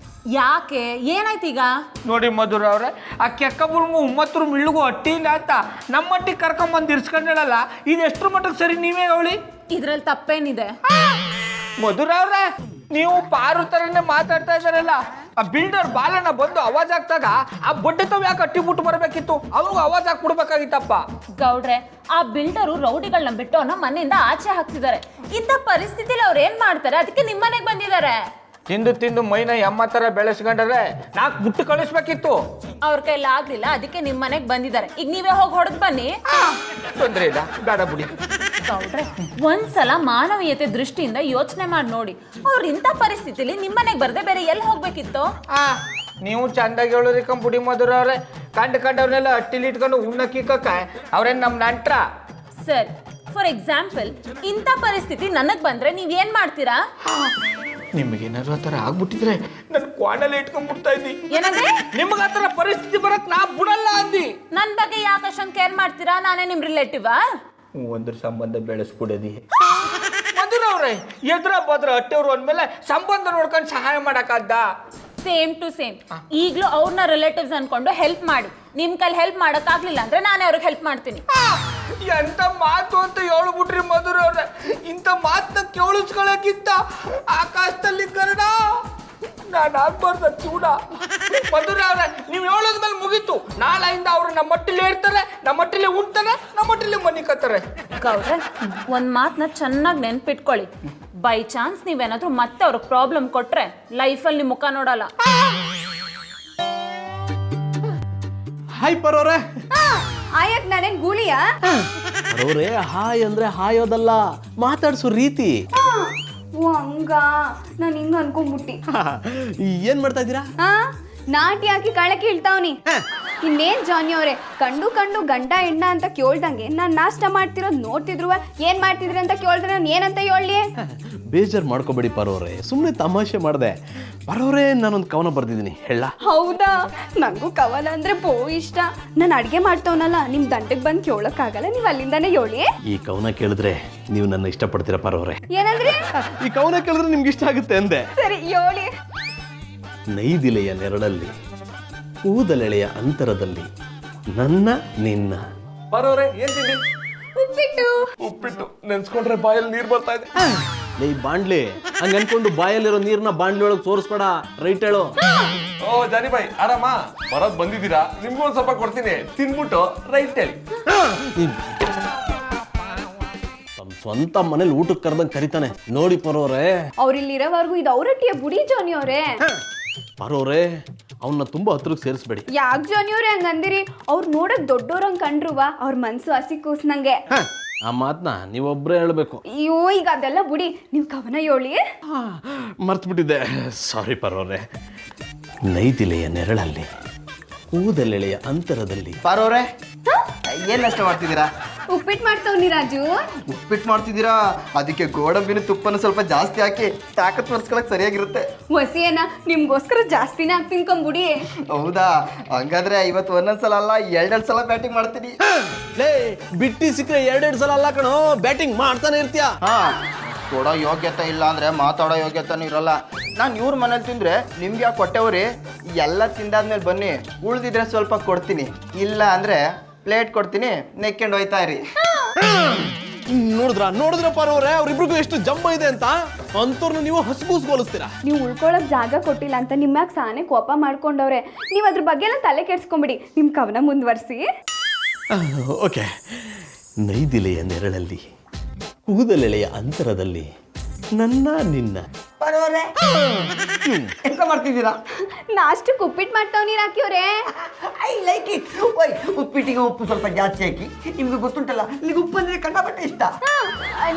ಯಾಕೆ, ಏನಾಯ್ತು ಈಗ? ನೋಡಿ ಮಧುರ ಅವ್ರೆ, ಆ ಕೆಕ್ಕಬುಲ್ಗೂ ಉಮ್ಮತ್ತರು ಮಿಳ್ಳಿಗೂ ಅಟ್ಟಿ ಇಲ್ಲ ಅಂತ ನಮ್ಮ ಮಟ್ಟಿಗೆ ಕರ್ಕೊಂಬಂದು ಇರ್ಸ್ಕೊಂಡಲ್ಲ, ಇದು ಎಷ್ಟ್ರ ಮಟ್ಟಿಗೆ ಸರಿ ನೀವೇ ಹೇಳಿ? ಇದ್ರಲ್ಲಿ ತಪ್ಪೇನಿದೆ? ಮಧುರ ಅವ್ರೆ, ನೀವು ಪಾರು ಥರನೇ ಮಾತಾಡ್ತಾ ಇದ್ದಾರಲ್ಲ. ಆ ಬಿಲ್ಡರ್ ಬಾಲಣ್ಣ ಬಂದು ಅವಾಜ್ ಆಗ್ತಾಗ ಆ ಬೊಡ್ಡೆ ತಾವ್ ಯಾಕೆ ಅಟ್ಟಿ ಬಿಟ್ಟು ಬರಬೇಕಿತ್ತು? ಅವ್ರಿಗೂ ಅವಾಜ್ ಹಾಕ್ಬಿಡ್ಬೇಕಾಗಿತ್ತಪ್ಪ. ಗೌಡ್ರೆ, ಆ ಬಿಲ್ಡರು ರೌಡಿಗಳನ್ನ ಬಿಟ್ಟು ಅವ್ನ ಮನೆಯಿಂದ ಆಚೆ ಹಾಕ್ತಿದ್ದಾರೆ. ಇಂಥ ಪರಿಸ್ಥಿತಿಲಿ ಅವ್ರು ಏನ್ ಮಾಡ್ತಾರೆ? ಅದಕ್ಕೆ ನಿಮ್ಮನೆಗೆ ಬಂದಿದ್ದಾರೆ. ತಿಂದು ತಿಂದು ಮೈನ ಎಮ್ಮ ಥರ ಬೆಳೆಸ್ಕೊಂಡ್ರೆ ನಾಲ್ಕು ಬುಟ್ಟು ಕಳಿಸ್ಬೇಕಿತ್ತು. ಅವ್ರ ಕೈಲಿ ಆಗ್ಲಿಲ್ಲ, ಅದಕ್ಕೆ ನಿಮ್ಮನೆಗೆ ಬಂದಿದ್ದಾರೆ. ಈಗ ನೀವೇ ಹೋಗಿ ಹೊಡೆದ್ ಬನ್ನಿ. ತೊಂದ್ರೆ ಇಲ್ಲ, ಬೇಡ ಬಿಡಿ. ಗೌಡ್ರೆ, ಒಂದ್ಸಲ ಮಾನವೀಯತೆ ದೃಷ್ಟಿಯಿಂದ ಯೋಚನೆ ಮಾಡಿ ನೋಡಿ. ಅವ್ರು ಇಂಥ ಪರಿಸ್ಥಿತಿಲಿ ನಿಮ್ಮನೆಗೆ ಬರ್ದೆ ಬೇರೆ ಎಲ್ಲಿ ಹೋಗ್ಬೇಕಿತ್ತು? ನೀವು ಚಂದಾಗಿ ಹೇಳೋರಿ ಕಂಪುಡಿ ಮಧುರ ಅವ್ರೆ. ಕಂಡವ್ರನ್ನೆಲ್ಲ ಅಟ್ಟಿಲಿ ಇಟ್ಕೊಂಡು ಉಣ್ಣಕ್ಕಿಕ್ಕ ಅವ್ರೇನ್ ನಮ್ ನಂಟ್ರ? ಸರಿ, ಫಾರ್ ಎಕ್ಸಾಂಪಲ್ ಇಂಥ ಪರಿಸ್ಥಿತಿ ನನಗ್ ಬಂದ್ರೆ ನೀವ್ ಏನ್ ಮಾಡ್ತೀರಾ? ನಿಮಗೇನಾದ್ರು ಆ ಥರ ಆಗ್ಬಿಟ್ಟಿದ್ರೆ ನನ್ ಕ್ವಾಣಲ್ಲಿ ಇಟ್ಕೊಂಡ್ಬಿಡ್ತಾ ಇದ್ದಿ. ಏನಂದ್ರೆ? ನಿಮ್ಗೆ ಆ ಥರ ಪರಿಸ್ಥಿತಿ ಬರಕ್ ನಾ ಬಿಡಲ್ಲ ಅಂದಿ. ನನ್ ಬಗ್ಗೆ ಯಾಕೆ ಅಷ್ಟೊಂದು ಕೇರ್ ಮಾಡ್ತೀರಾ? ನಾನೇ ನಿಮ್ ರಿಲೇಟಿವಾ? ಒಂದ್ರ ಸಂಬಂಧ ಬೆಳೆಸ್ಬಿಡದಿ. ಮಧುರ ಅವ್ರೆ, ಎದ್ರ ಬದ್ರ ಅಟ್ಟೆವ್ರು ಅಂದ್ಮೇಲೆ ಸಂಬಂಧ ನೋಡ್ಕೊಂಡು ಸಹಾಯ ಮಾಡಕ್ಕಾದ್ದ? Same to same. ಈಗ್ಲೂ ಅವ್ರನ್ನ ರಿಲೇಟಿವ್ಸ್ ಅನ್ಕೊಂಡು ಹೆಲ್ಪ್ ಮಾಡಿ. ನಿಮ್ ಕೈಲಿ ಹೆಲ್ಪ್ ಮಾಡಕ್ ಆಗ್ಲಿಲ್ಲ ಅಂದ್ರೆ ನಾನೇ ಅವ್ರಿಗೆ ಹೆಲ್ಪ್ ಮಾಡ್ತೀನಿ. ಎಂತ ಮಾತು ಅಂತ ಹೇಳ್ಬಿಟ್ರಿ ಮಧುರ ಅವ್ರೆ. ಇಂಥ ಮಾತನ್ನ ಕೇಳಿಸ್ಕೊಳಕ್ಕಿಂತ ಆಕಾಶದಲ್ಲಿ ಕನ್ನಡ ನಾನು ಆಗ್ಬಾರ್ದ ಚೂಡ. ಮಧುರ ಅವ್ರೆ, ನೀವು ಹೇಳೋದ್ಮೇಲೆ ಮುಗೀತು. ನಾಳೆಯಿಂದ ಅವ್ರು ನಮ್ಮ ಮಟ್ಟಿಲೇ ಇರ್ತಾರೆ, ನಮ್ಮ ಮಟ್ಟಿಲೇ ಉಣ್ತಾರೆ, ನಮ್ಮ ಮಟ್ಟಿಲೇ ಮನಿ ಕತ್ತಾರೆ. ಗೌಡ್ರೆ, ಒಂದ್ ಮಾತನ್ನ ಚೆನ್ನಾಗಿ ನೆನ್ಪಿಟ್ಕೊಳ್ಳಿ. ಬೈ ಚಾನ್ಸ್ ನೀವೇನಾದ್ರೂ ಮತ್ತೆ ಅವ್ರಿಗೆ ಪ್ರಾಬ್ಲಮ್ ಕೊಟ್ರೆ ಲೈಫಲ್ಲಿ ಮುಖ ನೋಡಲ್ಲ. ಹಾಯ್ ಪರೋರೆ. ಆಯಕ್ ನಾನೇನ್ ಗೂಳಿಯಾ? ಪರೋರೆ, ಹಾಯ್ ಅಂದ್ರೆ ಹಾಯೋದಲ್ಲ, ಮಾತಾಡ್ಸೋ ರೀತಿ. ಓ ಹಂಗ, ನಾನು ಹಿಂಗ ಅನ್ಕೊಂಡ್ಬಿಟ್ಟಿ. ಏನ್ ಮಾಡ್ತಾ ಇದ್ದೀರಾ? ನಾಟಿ ಹಾಕಿ ಕಾಳಕ್ಕೆ ಇಳ್ತಾವ್ನಿ. ಇನ್ನೇನ್ ಜಾನಿ ಅವರೇ, ಕಂಡು ಗಂಡ ಹೆಣ್ಣ ಅಂತ ಕೇಳ್ದಂಗೆ ನಾನ್ ನಾಷ್ಟ ಮಾಡ್ತಿರೋದು ನೋಡ್ತಿದ್ರು ಏನ್ ಮಾಡ್ತಿದ್ರಿ ಅಂತ ಕೇಳಿದ್ರೆ ನಾನು ಏನಂತ ಹೇಳಿ? ಬೇಜಾರು ಮಾಡ್ಕೋಬೇಡಿ ಪಾರವ್ರೆ, ಸುಮ್ಮನೆ ತಮಾಷೆ ಮಾಡಿದೆ. ಪಾರವ್ರೆ, ನಾನೊಂದು ಕವನ ಬರ್ದಿದ್ದೀನಿ, ಹೇಳ? ಹೌದಾ? ನಂಗೂ ಕವನ ಅಂದ್ರೆ ಬೋ ಇಷ್ಟ. ನಾನು ಅಡ್ಗೆ ಮಾಡ್ತವನಲ್ಲ, ನಿಮ್ ದಂಡೆಗೆ ಬಂದು ಕೇಳಕ್ಕಾಗಲ್ಲ, ನೀವ್ ಅಲ್ಲಿಂದಾನೆ ಹೇಳಿ. ಈ ಕವನ ಕೇಳಿದ್ರೆ ನೀವು ನನ್ನ ಇಷ್ಟಪಡ್ತೀರಾ ಪಾರವ್ರೆ? ಏನಂದ್ರಿ? ಈ ಕವನ ಕೇಳಿದ್ರೆ ನಿಮ್ಗೆ ಇಷ್ಟ ಆಗುತ್ತೆ ಅಂದೆ. ಸರಿ ಹೇಳಿ. ನೈದಿಲೆಯ ನೆರಳಲ್ಲಿ, ಕೂದಲೆಳೆಯ ಅಂತರದಲ್ಲಿ, ನನ್ನ ನಿನ್ನ. ಬರೋರೆ ಏನ್ ತಿಂಡಿ? ಉಪ್ಪಿಟ್ಟು. ಉಪ್ಪಿಟ್ಟು ನೆನ್ಸ್ಕೊಂಡ್ರೆ ಬಾಯಲ್ಲಿ ನೀರ್ ಬರ್ತಾ ಇದೆ. ಲೇ ಬಾಂಡ್ಲಿ, ಹಂಗ ಅನ್ಕೊಂಡು ಬಾಯಲ್ಲಿರೋ ನೀರ್ನ ಬಾಂಡ್ಲಿ ಒಳಗೆ ತೋರಿಸ್ಬೇಡ, ರೈಟ್ ಹೇಳು. ಓ ಜಾನಿ ಬಾಯ್, ಆರಾಮ? ಬರೋದ್ ಬಂದಿದ್ದೀರಾ, ನಿಮ್ಗೂ ಒಂದ್ ಸ್ವಲ್ಪ ಕೊಡ್ತೀನಿ, ತಿನ್ಬಿಟ್ಟು ರೈಟ್ ಹೇಳಿ. ತಮ್ಮ ಸ್ವಂತ ಮನೇಲಿ ಊಟಕ್ಕೆ ಕರ್ದಂಗ್ ಕರಿತಾನೆ ನೋಡಿ ಪಾರವ್ರೆ. ಅವ್ರಿಲ್ಲಿರೋವರೆಗೂ ಇದು ಅವರೊಟ್ಟಿಯ ಬುಡಿ ಜಾನಿ ಅವರೇ. ಪಾರವ್ರೆ, ಅವನ್ನ ತುಂಬಾ ಹತ್ರಕ್ಕೆ ಸೇರಿಸ್ಬೇಡಿ. ಯಾಕೆ ಜಾನಿ ಅವ್ರೆ ಹಂಗಂದಿರಿ? ಅವ್ರು ನೋಡಕ್ ದೊಡ್ಡೋರಂಗ್ ಕಂಡ್ರುವ ಅವ್ರ ಮನ್ಸು ಹಸಿ ಕೂಸ್ನಂಗೆ. ಆ ಮಾತನ್ನ ನೀವೊಬ್ಬರೇ ಹೇಳ್ಬೇಕು. ಅಯ್ಯೋ, ಈಗ ಅದೆಲ್ಲ ಬುಡಿ, ನೀವು ಕವನ ಹೇಳಿ. ಮರ್ತ್ಬಿಟ್ಟಿದ್ದೆ, ಸಾರಿ ಪಾರವ್ರೆ. ನೈದಿಲೆಯ ನೆರಳಲ್ಲಿ, ಕೂದಲೆಳೆಯ ಅಂತರದಲ್ಲಿ. ಪಾರವ್ರೆ, ಏನ್ ನಷ್ಟ ಮಾಡ್ತಿದ್ದೀರಾ? ಉಪ್ಪಿಟ್ಟು ಮಾಡ್ತವ್ನಿ ರಾಜು. ಉಪ್ಪಿಟ್ಟು ಮಾಡ್ತಿದ್ದೀರಾ? ಅದಕ್ಕೆ ಗೋಡಂಬಿನ ತುಪ್ಪನ ಸ್ವಲ್ಪ ಜಾಸ್ತಿ ಹಾಕಿ ತಾಕತ್ ಬರ್ಸ್ಕೊಳಕ್ ಸರಿಯಾಗಿರುತ್ತೆ. ಹೊಸಿಯೇನ ನಿಮ್ಗೋಸ್ಕರ ಜಾಸ್ತಿನೇ ಹಾಕಿ ತಿನ್ಕೊಂಬಿಡಿ. ಹೌದಾ? ಹಂಗಾದ್ರೆ ಇವತ್ತು ಒಂದೊಂದ್ಸಲ ಅಲ್ಲ, ಎರಡೆರಡು ಸಲ ಬ್ಯಾಟಿಂಗ್ ಮಾಡ್ತೀನಿ. ಲೇ, ಬಿಟ್ಟಿ ಸಿಕ್ಕರೆ ಎರಡೆರಡು ಸಲ ಅಲ್ಲ ಕಣೋ, ಬ್ಯಾಟಿಂಗ್ ಮಾಡ್ತಾನೆ ಇರ್ತೀಯ. ಹಾ, ಕೊಡೋ ಯೋಗ್ಯತೆ ಇಲ್ಲ ಅಂದ್ರೆ ಮಾತಾಡೋ ಯೋಗ್ಯತೆನೂ ಇರಲ್ಲ. ನಾನು ಇವ್ರ ಮನೇಲಿ ತಿಂದ್ರೆ ನಿಮ್ಗೆ ಯಾಕೆ ಕೊಟ್ಟೆವ್ರಿ? ಎಲ್ಲ ತಿಂದಾದ್ಮೇಲೆ ಬನ್ನಿ, ಉಳ್ದಿದ್ರೆ ಸ್ವಲ್ಪ ಕೊಡ್ತೀನಿ, ಇಲ್ಲ ಅಂದ್ರೆ ಪ್ಲೇಟ್ ಕೊಡ್ತೀನಿ, ನೆಕ್ಕೊಂಡು ಹೋಯ್ತಾ ಇರಿ. ನೋಡಿದ್ರ ಪಾರವ್ರೆ, ಅವ್ರಿಬ್ರಿಗೂ ಎಷ್ಟು ಜಂಬ ಇದೆ ಅಂತ. ಅಂತವ್ರನ್ನ ನೀವು ಹಸ್ಗೂಸ್ಗೋಲಿಸ್ತೀರಾ. ನೀವು ಉಳ್ಕೊಳಕ್ ಜಾಗ ಕೊಟ್ಟಿಲ್ಲ ಅಂತ ನಿಮ್ಯಾಗ ಸಾನೆ ಕೋಪ ಮಾಡ್ಕೊಂಡವ್ರೆ. ನೀವು ಅದ್ರ ಬಗ್ಗೆ ಎಲ್ಲ ತಲೆ ಕೆಡ್ಸ್ಕೊಂಬಿಡಿ, ನಿಮ್ ಕವನ ಮುಂದುವರ್ಸಿ. ಓಕೆ. ನೈದಿಲೆಯ ನೆರಳಲ್ಲಿ, ಕೂದಲೆಳೆಯ ಅಂತರದಲ್ಲಿ, ನನ್ನ ನಿನ್ನ. ಎಂತ ಮಾಡ್ತಿದ್ದೀರಾ? ನಾಷ್ಟಕ್ಕೆ ಉಪ್ಪಿಟ್ಟು ಮಾಡ್ತಾವ್ನಿ ರಾಕಿಯವ್ರೆ. I like it. ಓಯ್, ಉಪ್ಪಿಟ್ಟಿಗೆ ಉಪ್ಪು ಸ್ವಲ್ಪ ಜಾಸ್ತಿ ಹಾಕಿ. ನಿಮ್ಗೆ ಗೊತ್ತುಂಟಲ್ಲ, ನಿಮ್ಗೆ ಉಪ್ಪು ಅಂದ್ರೆ ಕಂಡಪಟ್ಟೆ ಇಷ್ಟ.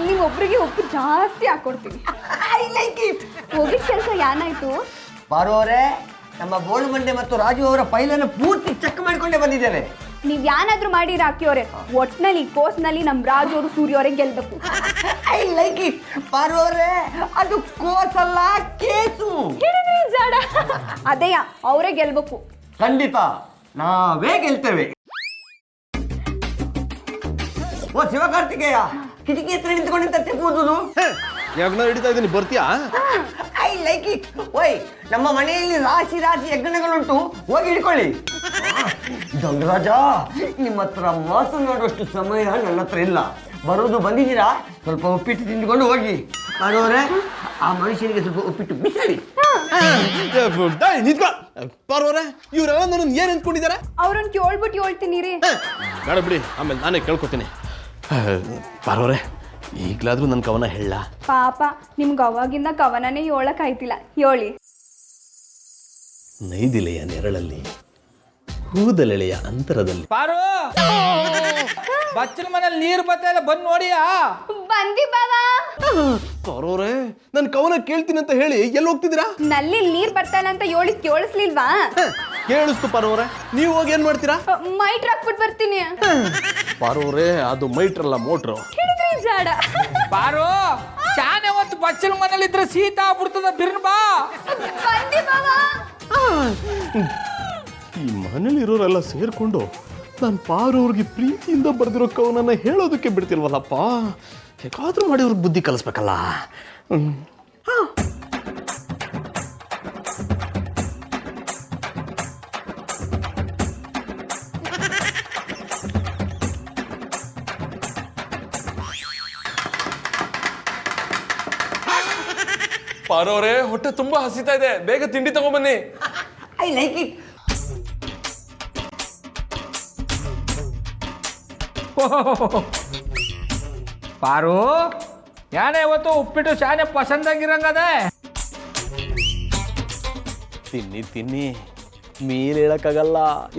ನಿಮ್ಮೊಬ್ರಿಗೆ ಉಪ್ಪು ಜಾಸ್ತಿ ಹಾಕೊಡ್ತೀನಿ. I like it. ಹೋಗಿದ ಕೆಲಸ ಏನಾಯ್ತು? ಬಾರೋರೆ, ನಮ್ಮ ಬೋಳು ಮಂಡೆ ಮತ್ತು ರಾಜು ಅವರ ಫೈಲನ್ನು ಪೂರ್ತಿ ಚೆಕ್ ಮಾಡಿಕೊಂಡೇ ಬಂದಿದ್ದೇನೆ. ನೀವ್ ಏನಾದ್ರೂ ಮಾಡಿ ರಾಕಿಯವ್ರೆ, ಒಟ್ನಲ್ಲಿ ಕೋಸ್ನಲ್ಲಿ ನಮ್ ರಾಜು ಅವರು ಸೂರ್ಯ ಅವರೇ ಗೆಲ್ಬೇಕು. I like it. ಬಾರೋರೆ, ಅದು ಕೋಸಲ್ಲ, ಕೇಸು. ಹೇಳಿದ್ರಿ ಜಾಡ. ಅದೇಯ, ಅವರೇ ಗೆಲ್ಬೇಕು. ಖಂಡಿತ ನಾವೇ ಗೆಲ್ತೇವೆ. ಓ ಶಿವಕಾರ್ತಿಕೇಯ, ಕಿಟಕಿ ಹತ್ರ ನಿಂತ್ಕೊಂಡಿಂತ ಕೂದುದು. ಯಜ್ಞ ಹಿಡಿತಾ ಇದ್ದೀನಿ, ಬರ್ತೀಯಾ? I like it. ಓಯ್, ನಮ್ಮ ಮನೆಯಲ್ಲಿ ರಾಶಿ ರಾಶಿ ಯಜ್ಞಗಳುಂಟು, ಹೋಗಿ ಹಿಡ್ಕೊಳ್ಳಿ. ದಂಗರಾಜ, ನಿಮ್ಮ ಹತ್ರ ಮಾತನಾಡುವಷ್ಟು ಸಮಯ ನನ್ನ ಹತ್ರ ಇಲ್ಲ. ಬರೋದು ಬಂದಿದ್ದೀರಾ, ಸ್ವಲ್ಪ ಉಪ್ಪಿಟ್ಟು ತಿಂದುಕೊಂಡು ಹೋಗಿ. ಅವರೇ, ಆ ಮನುಷ್ಯನಿಗೆ ಸ್ವಲ್ಪ ಉಪ್ಪಿಟ್ಟು ಬಿಸಾಡಿ. ಪಾರವ್ರೆ, ಇವರೆಲ್ಲ ನನ್ನ ಏನ್ ಅಂದ್ಕೊಂಡಿದ್ದಾರೆ? ಅವ್ರನ್ನ ಕೇಳ್ಬಿಟ್ಟು ಹೇಳ್ತೀನಿ ರೀ. ಬೇಡ ಬಿಡಿ, ಆಮೇಲೆ ನಾನೇ ಕೇಳ್ಕೊತೀನಿ. ಪಾರವ್ರೆ, ಈಗ್ಲಾದ್ರೂ ನನ್ನ ಕವನ ಹೇಳ. ಪಾಪ, ನಿಮ್ಗೆ ಅವಾಗಿಂದ ಕವನನೇ ಹೇಳಕ್ ಆಯ್ತಿಲ್ಲ, ಹೇಳಿ. ನೈದಿಲೆಯ ನೆರಳಲ್ಲಿ, ಕೂದಲೆಳೆಯ ಅಂತರದಲ್ಲಿ. ಪಾರು, ಬಚ್ಚಲ ಮನೇಲಿ ನೀರು ಬರ್ತಾ ಇದೆ, ಬಂದು ನೋಡಿಯಾ? ಬಂದಿ ಬಾವಾ. ಪಾರವ್ರೆ, ನನ್ನ ಕವನ ಕೇಳ್ತೀನಿ ಅಂತ ಹೇಳಿ ಎಲ್ಲಿ ಹೋಗ್ತಿದ್ದೀರಾ? ನಲ್ಲಿ ನೀರ್ ಬರ್ತಾ ಇಲ್ಲ ಅಂತ ಹೇಳಿ ಕೇಳಿಸ್ಲಿಲ್ವಾ? ಕೇಳಿಸ್ತು ಪಾರವ್ರೆ, ನೀವು ಹೋಗಿ ಏನ್ ಮಾಡ್ತೀರಾ? ಮೈಟ್ ಹಾಕ್ಬಿಟ್ಟು ಬರ್ತೀನಿ. ಪಾರವ್ರೆ, ಅದು ಮೈಟ್ರಲ್ಲ, ಮೋಟ್ರು. ಹೇಳಿದ್ರಿ ಜಾಡ. ಪಾರು, ಶಾನೆ ಹೊತ್ತು ಬಚ್ಚಲ ಮನೇಲಿ ಇದ್ರೆ ಶೀತ ಆಗ್ಬಿಡ್ತದ, ಬಿರ್ನ್ ಬಾ. ಬಂದಿ ಬಾವಾ. ಈ ಮನೇಲಿರೋರೆಲ್ಲ ಸೇರ್ಕೊಂಡು ನಾನು ಪಾರವ್ರಿಗೆ ಪ್ರೀತಿಯಿಂದ ಬರೆದಿರೋ ಕವನನ್ನ ಹೇಳೋದಕ್ಕೆ ಬಿಡ್ತಿಲ್ವಲ್ಲಪ್ಪ. ಹೇಗಾದ್ರೂ ಮಾಡಿ ಅವ್ರಿಗೆ ಬುದ್ಧಿ ಕಲಿಸ್ಬೇಕಲ್ಲ. ಪಾರವ್ರೆ, ಹೊಟ್ಟೆ ತುಂಬಾ ಹಸಿತಾ ಇದೆ, ಬೇಗ ತಿಂಡಿ ತಗೊಂಬನ್ನಿ. I like it. ಪಾರು, ಯಾನೆ ಇವತ್ತು ಉಪ್ಪಿಟ್ಟು ಶಾನೆ ಪಸಂದಾಗಿರಂಗದೆ. ತಿನ್ನಿ ತಿನ್ನಿ, ಮೇಲೆ ಹೇಳಕ್ಕಾಗಲ್ಲ,